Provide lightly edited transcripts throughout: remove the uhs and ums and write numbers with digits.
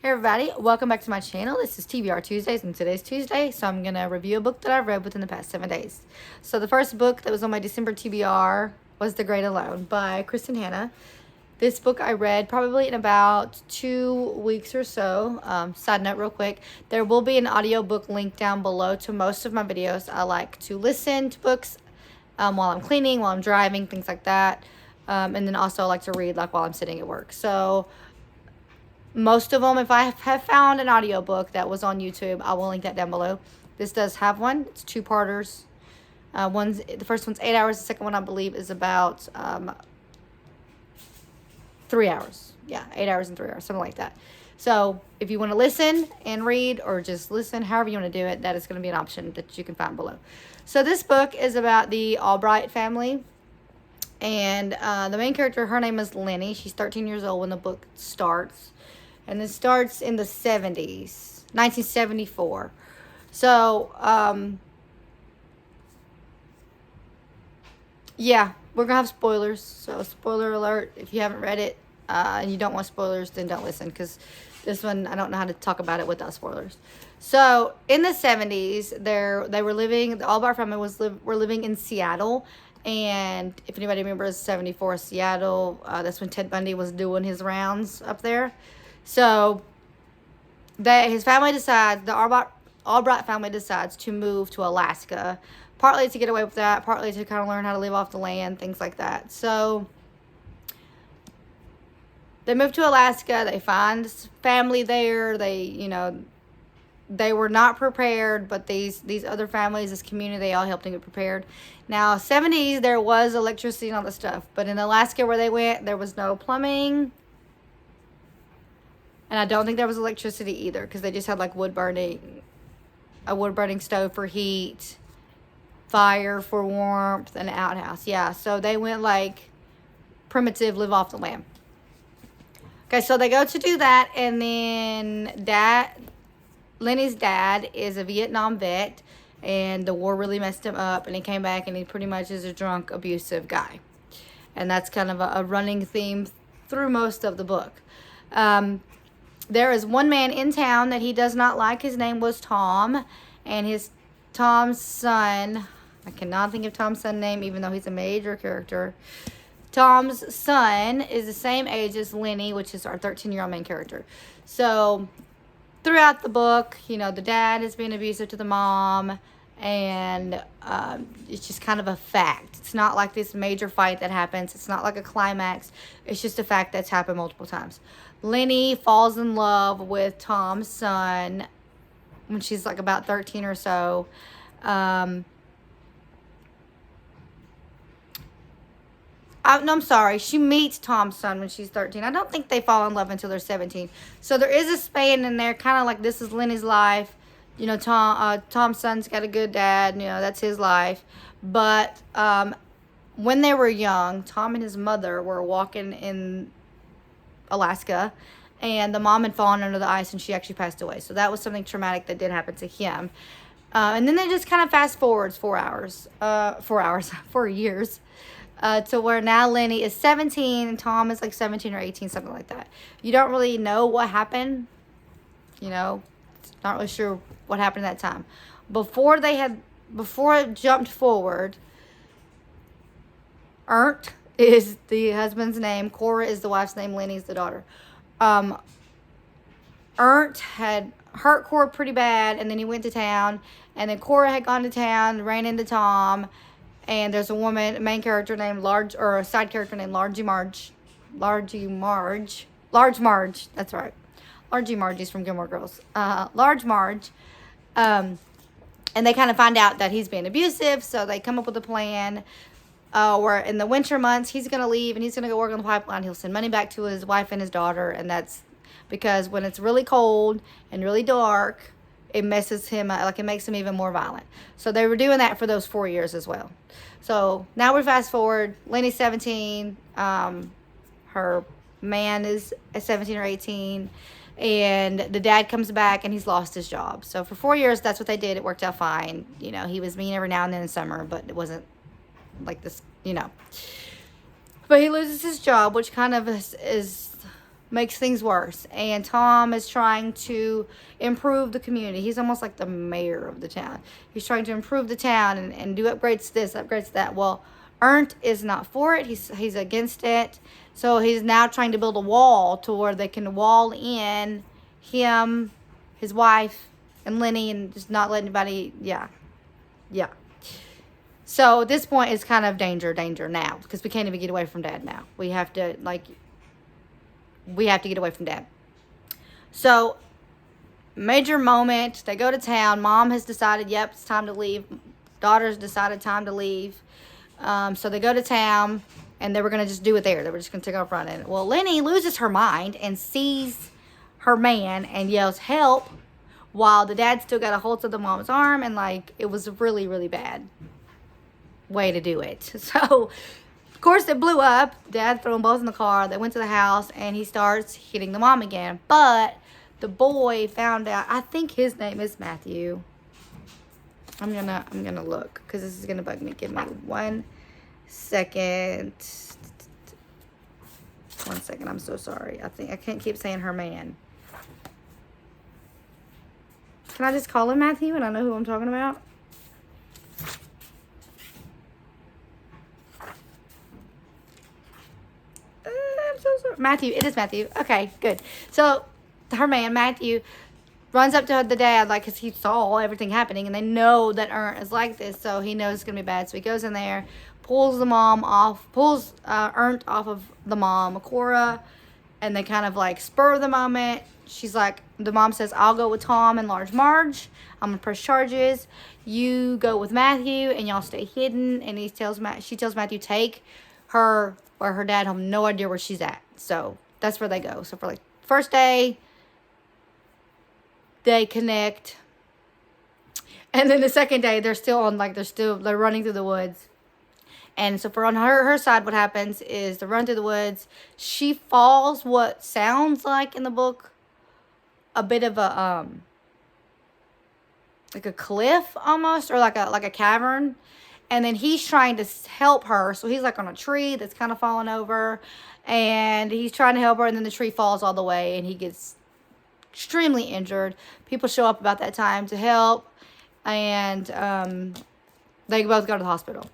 Hey everybody, welcome back to my channel. This is TBR Tuesdays and today's Tuesday, so I'm going to review a book that I've read within the past 7 days. So the first book that was on my December TBR was The Great Alone by Kristin Hannah. This book I read probably in about 2 weeks or so. Side note real quick, there will be an audiobook link down below to most of my videos. I like to listen to books while I'm cleaning, while I'm driving, things like that. And then also I like to read like while I'm sitting at work. So most of them, if I have found an audiobook that was on YouTube, I will link that down below. This does have one. It's 2-parters. The first one's 8 hours. The second one, I believe, is about 3 hours. Yeah, 8 hours and 3 hours, something like that. So if you want to listen and read, or just listen, however you want to do it, that is going to be an option that you can find below. So this book is about the Albright family. And the main character, her name is Lenny. She's 13 years old when the book starts. And it starts in the 70s, 1974. So, yeah, we're going to have spoilers. So, spoiler alert, if you haven't read it and you don't want spoilers, then don't listen. Because this one, I don't know how to talk about it without spoilers. So, in the 70s, they were living, the Albright family were living in Seattle. And if anybody remembers 74 Seattle, that's when Ted Bundy was doing his rounds up there. So, his family decides, the Albright family decides to move to Alaska, partly to get away with that, partly to kind of learn how to live off the land, things like that. So, they move to Alaska, they find family there, they were not prepared, but these other families, this community, they all helped them get prepared. Now, 70s, there was electricity and all this stuff, but in Alaska where they went, there was no plumbing. And I don't think there was electricity either, because they just had like a wood burning stove for heat, fire for warmth, and an outhouse. Yeah, so they went like primitive, live off the land. Okay, so they go to do that, and then Lenny's dad is a Vietnam vet, and the war really messed him up, and he came back, and he pretty much is a drunk, abusive guy. And that's kind of a running theme through most of the book. There is one man in town that he does not like. His name was Tom, and Tom's son, I cannot think of Tom's son's name, even though he's a major character. Tom's son is the same age as Lenny, which is our 13-year-old main character. So, throughout the book, the dad is being abusive to the mom, and it's just kind of a fact. It's not like this major fight that happens. It's not like a climax. It's just a fact that's happened multiple times. Lenny falls in love with Tom's son when she's like about 13 or so. No, I'm sorry. She meets Tom's son when she's 13. I don't think they fall in love until they're 17. So there is a span in there, kind of like this is Lenny's life. Tom's son's got a good dad. That's his life. But when they were young, Tom and his mother were walking in Alaska, and the mom had fallen under the ice, and she actually passed away. So that was something traumatic that did happen to him. And then they just kind of fast forwards 4 years. To where now Lenny is 17 and Tom is like 17 or 18, something like that. You don't really know what happened. Not really sure what happened at that time. Before it jumped forward, Ernst is the husband's name. Cora is the wife's name. Lenny's the daughter. Ernst had hurt Cora pretty bad, and then he went to town. And then Cora had gone to town, ran into Tom. And there's a main character named a side character named Large Marge. That's right. Large Margie's from Gilmore Girls. Large Marge. And they kind of find out that he's being abusive, so they come up with a plan where in the winter months he's going to leave and he's going to go work on the pipeline. He'll send money back to his wife and his daughter, and that's because when it's really cold and really dark, it messes him up, like it makes him even more violent. So they were doing that for those 4 years as well. So now we fast forward. Lenny's 17. Her man is 17 or 18. And the dad comes back and he's lost his job. So for 4 years, that's what they did. It worked out fine. He was mean every now and then in summer, but it wasn't like this, But he loses his job, which kind of is makes things worse. And Tom is trying to improve the community. He's almost like the mayor of the town. He's trying to improve the town and do upgrades to this, upgrades to that. Well, Ernst is not for it. He's against it. So he's now trying to build a wall to where they can wall in him, his wife, and Lenny, and just not let anybody, yeah. So at this point, it's kind of danger now, because we can't even get away from Dad now. We have to get away from Dad. So, major moment. They go to town. Mom has decided, yep, it's time to leave. Daughter's decided time to leave. So they go to town, and they were going to just do it there. They were just going to take off running. Well, Lenny loses her mind and sees her man and yells, help, while the dad still got a hold of the mom's arm, and it was a really, really bad way to do it. So, of course, it blew up. Dad threw them both in the car. They went to the house, and he starts hitting the mom again. But the boy found out, I think his name is Matthew. I'm gonna look, because this is gonna bug me. Give me 1 second. 1 second. I'm so sorry. I can't keep saying her man. Can I just call him Matthew and I know who I'm talking about? I'm so sorry. Matthew. It is Matthew. Okay, good. So, her man, Matthew, runs up to the dad, because he saw everything happening, and they know that Ernst is like this, so he knows it's going to be bad. So he goes in there, pulls Ernst off of the mom, Cora, and they kind of, spur of the moment. She's like, the mom says, I'll go with Tom and Large Marge. I'm going to press charges. You go with Matthew, and y'all stay hidden. And she tells Matthew, take her or her dad home. No idea where she's at. So that's where they go. So for, first day, they connect. And then the second day, they're still on, they're running through the woods. And so on her side, what happens is they run through the woods. She falls what sounds like in the book a bit of a, a cliff almost, or like a cavern. And then he's trying to help her. So he's on a tree that's kind of falling over. And he's trying to help her. And then the tree falls all the way. And he gets extremely injured. People show up about that time to help. And they both go to the hospital.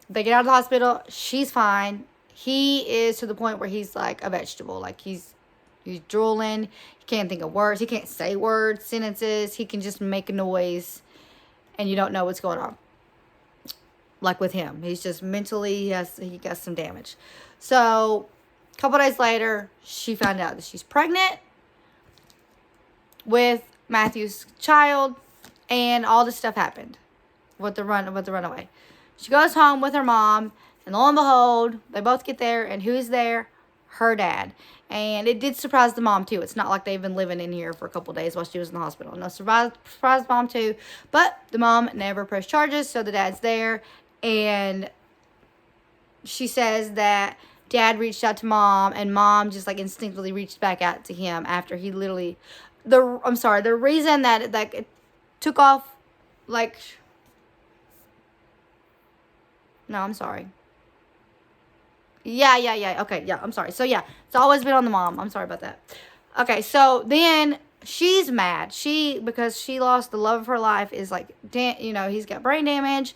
They get out of the hospital. She's fine. He is to the point where he's like a vegetable. He's drooling. He can't think of words. He can't say words, sentences. He can just make a noise. And you don't know what's going on. With him. He's just mentally, he got some damage. So, a couple days later, she found out that she's pregnant with Matthew's child, and all this stuff happened with the runaway. She goes home with her mom, and lo and behold, they both get there, and who's there? Her dad. And it did surprise the mom too. It's not like they've been living in here for a couple days while she was in the hospital. No, surprised mom too. But the mom never pressed charges, so the dad's there. And she says that dad reached out to mom, and mom just instinctively reached back out to him after he literally, the reason that it took off, no, I'm sorry. Yeah. Okay, yeah, I'm sorry. So, yeah, it's always been on the mom. I'm sorry about that. Okay, so then she's mad. Because she lost the love of her life, is he's got brain damage.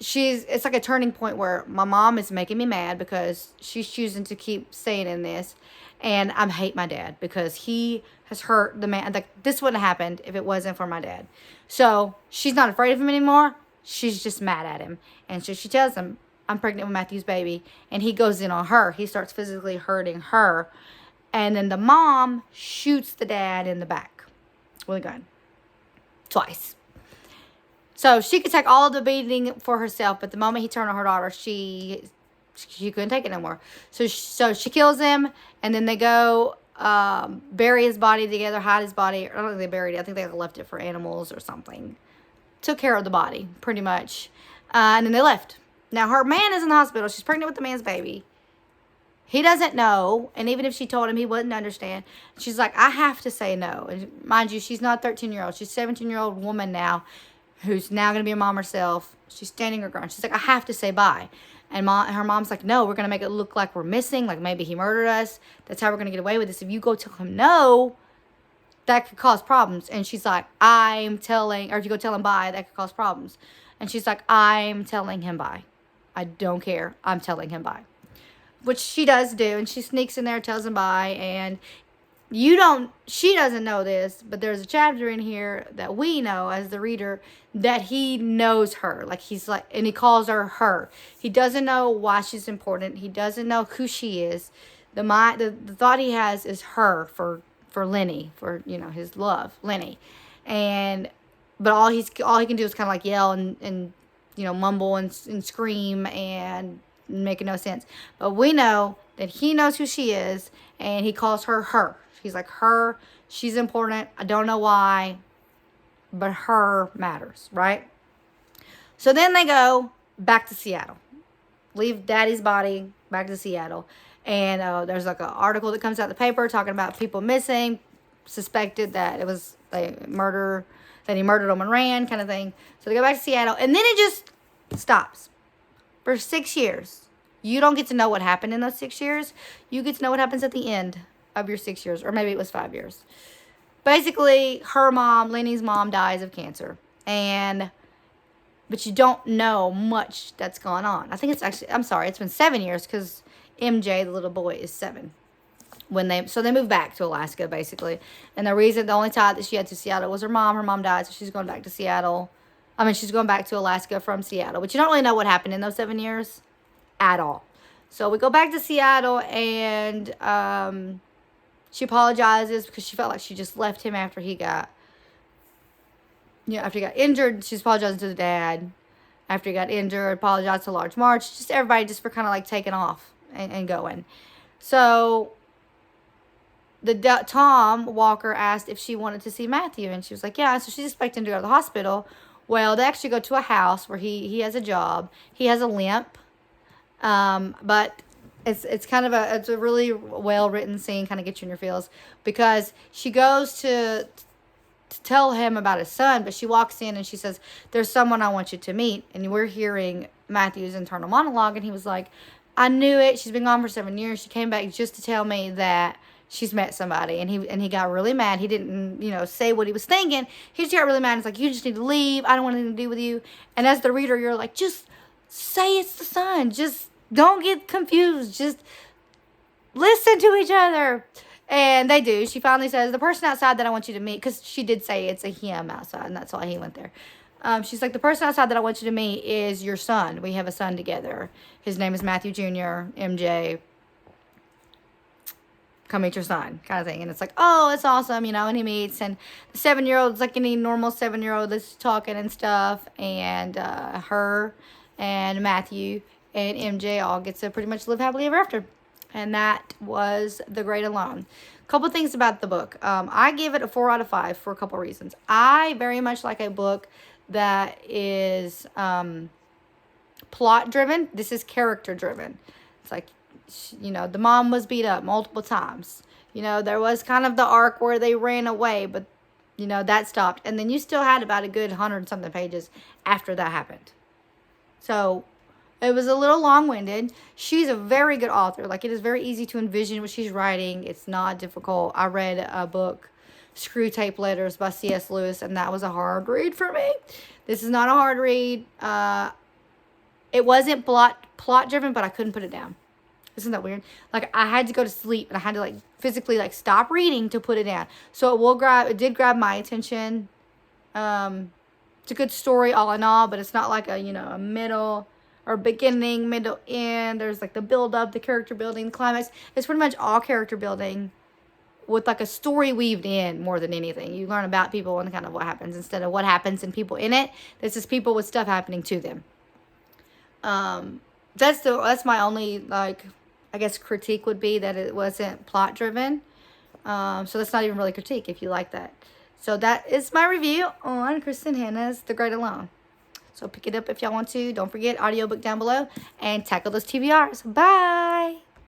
It's like a turning point where my mom is making me mad because she's choosing to keep staying in this. And I hate my dad because he has hurt the man. This wouldn't have happened if it wasn't for my dad. So she's not afraid of him anymore. She's just mad at him. And so she tells him, I'm pregnant with Matthew's baby. And he goes in on her. He starts physically hurting her. And then the mom shoots the dad in the back with a gun. Twice. So she could take all of the beating for herself. But the moment he turned on her daughter, she couldn't take it no more. So she kills him. And then they go bury his body together, hide his body. I don't think they buried it. I think they left it for animals or something. Took care of the body, pretty much. And then they left. Now, her man is in the hospital. She's pregnant with the man's baby. He doesn't know. And even if she told him, he wouldn't understand. She's like, I have to say no. And mind you, she's not a 13-year-old. She's a 17-year-old woman now who's now going to be a mom herself. She's standing her ground. She's like, I have to say bye. And her mom's like, no, we're going to make it look like we're missing. Like maybe he murdered us. That's how we're going to get away with this. If you go tell him no, that could cause problems. And she's like, I'm telling, or if you go tell him bye, that could cause problems. And she's like, I'm telling him bye. I don't care. I'm telling him bye. Which she does do. And she sneaks in there, tells him bye. And she doesn't know this, but there's a chapter in here that we know as the reader that he knows her. Like he's like, and he calls her her. He doesn't know why she's important. He doesn't know who she is. The thought he has is her for Lenny, for, you know, his love, Lenny. But all he can do is kind of like yell and you know, mumble and scream and making no sense. But we know that he knows who she is, and he calls her her. He's like, her, she's important. I don't know why, but her matters, right? So then they go back to Seattle. Leave Daddy's body, back to Seattle. And there's like an article that comes out in the paper talking about people missing, suspected that it was a murder, that he murdered them and ran, kind of thing. So they go back to Seattle, and then it just stops for 6 years. You don't get to know what happened in those 6 years. You get to know what happens at the end of your 6 years, or maybe it was 5 years. Basically, her mom, Lenny's mom, dies of cancer, but you don't know much that's gone on. I think it's been 7 years, because MJ, the little boy, is 7. So they moved back to Alaska, basically. And the only tie that she had to Seattle was her mom. Her mom died, so she's going back to Seattle. She's going back to Alaska from Seattle. But you don't really know what happened in those 7 years at all. So we go back to Seattle, and she apologizes because she felt like she just left him after he got injured. She's apologizing to the dad after he got injured. Apologized to Large March. Just everybody just for kind of like taking off and going. So Tom Walker asked if she wanted to see Matthew, and she was like, yeah. So she's expecting to go to the hospital. Well, they actually go to a house where he has a job. He has a limp, but it's kind of it's a really well written scene, kind of gets you in your feels, because she goes to tell him about his son, but she walks in and she says, there's someone I want you to meet. And we're hearing Matthew's internal monologue, and he was like, I knew it. She's been gone for 7 years. She came back just to tell me that she's met somebody. And he got really mad. He didn't, say what he was thinking. He just got really mad. He's like, you just need to leave. I don't want anything to do with you. And as the reader, you're like, just say it's the son. Just don't get confused. Just listen to each other. And they do. She finally says, the person outside that I want you to meet, because she did say it's a him outside, and that's why he went there. She's like, the person outside that I want you to meet is your son. We have a son together. His name is Matthew Jr., MJ. Come meet your son, kind of thing. And it's like, oh, it's awesome, and he meets. And the 7-year-old's like any normal 7-year-old that's talking and stuff. And her and Matthew and MJ all get to pretty much live happily ever after. And that was The Great Alone. A couple things about the book. I give it a 4 out of 5 for a couple reasons. I very much like a book that is plot driven. This is character driven. It's like, the mom was beat up multiple times. There was kind of the arc where they ran away, but that stopped. And then you still had about a good 100-something pages after that happened. So it was a little long-winded. She's a very good author. Like, it is very easy to envision what she's writing. It's not difficult. I read a book, Screw Tape Letters by C.S. Lewis, and that was a hard read for me. This is not a hard read. It wasn't plot-driven, but I couldn't put it down. Isn't that weird? Like, I had to go to sleep, and I had to, physically, stop reading to put it down. So it did grab my attention. It's a good story all in all, but it's not like a middle or beginning, middle, end. There's, the build-up, the character building, the climax. It's pretty much all character building with, a story weaved in more than anything. You learn about people and kind of what happens instead of what happens and people in it. This is people with stuff happening to them. That's my only, I guess critique would be that it wasn't plot driven. So that's not even really critique if you like that. So that is my review on Kristin Hannah's The Great Alone. So pick it up if y'all want to. Don't forget, audiobook down below. And tackle those TBRs. Bye!